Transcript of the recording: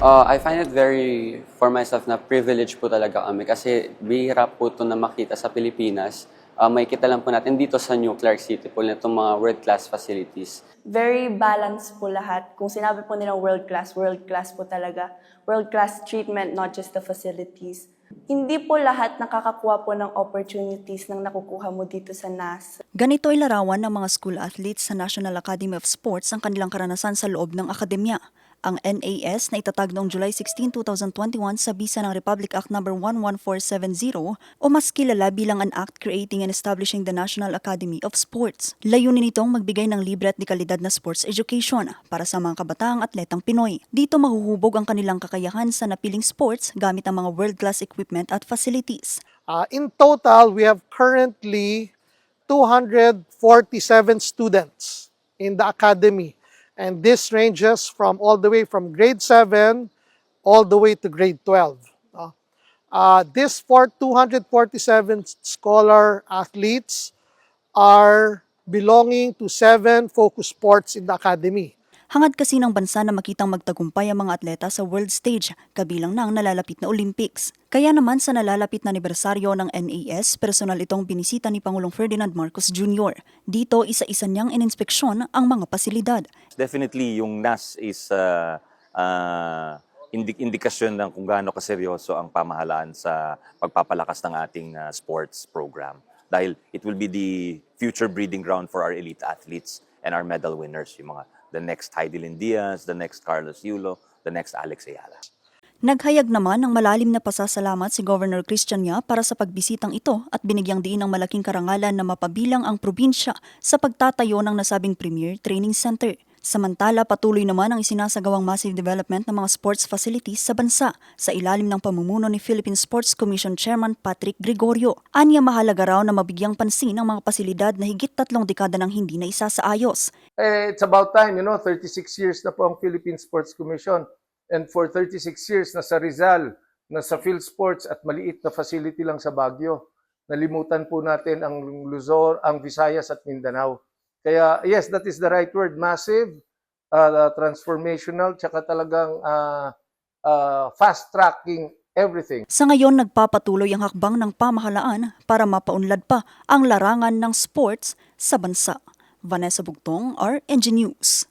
I find it very, for myself, na privilege po talaga kami kasi bihira po ito na makita sa Pilipinas. Makikita lang po natin dito sa New Clark City po na itong mga world-class facilities. Very balanced po lahat. Kung sinabi po nilang world class po talaga. World-class treatment, not just the facilities. Hindi po lahat nakakakuha po ng opportunities nang nakukuha mo dito sa NAS. Ganito ay larawan ng mga school athletes sa National Academy of Sports ang kanilang karanasan sa loob ng akademya. Ang NAS na itatag noong July 16, 2021 sa bisa ng Republic Act No. 11470 o mas kilala bilang an act creating and establishing the National Academy of Sports. Layunin nitong magbigay ng libre at dekalidad na sports education para sa mga kabataang atletang Pinoy. Dito mahuhubog ang kanilang kakayahan sa napiling sports gamit ang mga world-class equipment at facilities. In total, we have currently 247 students in the academy. And this ranges from all the way from grade 7 all the way to grade 12. These 247 scholar athletes are belonging to 7 focus sports in the academy. Hangad kasi ng bansa na makitang magtagumpay ang mga atleta sa world stage, kabilang ng nalalapit na Olympics. Kaya naman sa nalalapit na anibersaryo ng NAS, personal itong binisita ni Pangulong Ferdinand Marcos Jr. Dito, isa-isa niyang ininspeksyon ang mga pasilidad. Definitely, yung NAS is indikasyon ng kung gaano kaseryoso ang pamahalaan sa pagpapalakas ng ating sports program. Dahil it will be the future breeding ground for our elite athletes and our medal winners, yung mga the next Heidelin Diaz, the next Carlos Yulo, the next Alex Ayala. Naghayag naman ng malalim na pasasalamat si Governor Christian Yap para sa pagbisitang ito at binigyang diin ng malaking karangalan na mapabilang ang probinsya sa pagtatayo ng nasabing Premier Training Center. Samantala, patuloy naman ang isinasagawang massive development ng mga sports facilities sa bansa sa ilalim ng pamumuno ni Philippine Sports Commission Chairman Patrick Gregorio. Anya mahalaga raw na mabigyang pansin ang mga pasilidad na higit 3 dekada nang hindi na isasaayos. It's about time, 36 years na po ang Philippine Sports Commission. And for 36 years, nasa Rizal, nasa PhilSports at maliit na facility lang sa Baguio. Nalimutan po natin ang Luzon, ang Visayas at Mindanao. Kaya yes, that is the right word, massive, transformational, tsaka talagang fast-tracking everything. Sa ngayon, nagpapatuloy ang hakbang ng pamahalaan para mapaunlad pa ang larangan ng sports sa bansa. Vanessa Bugtong, RNG News.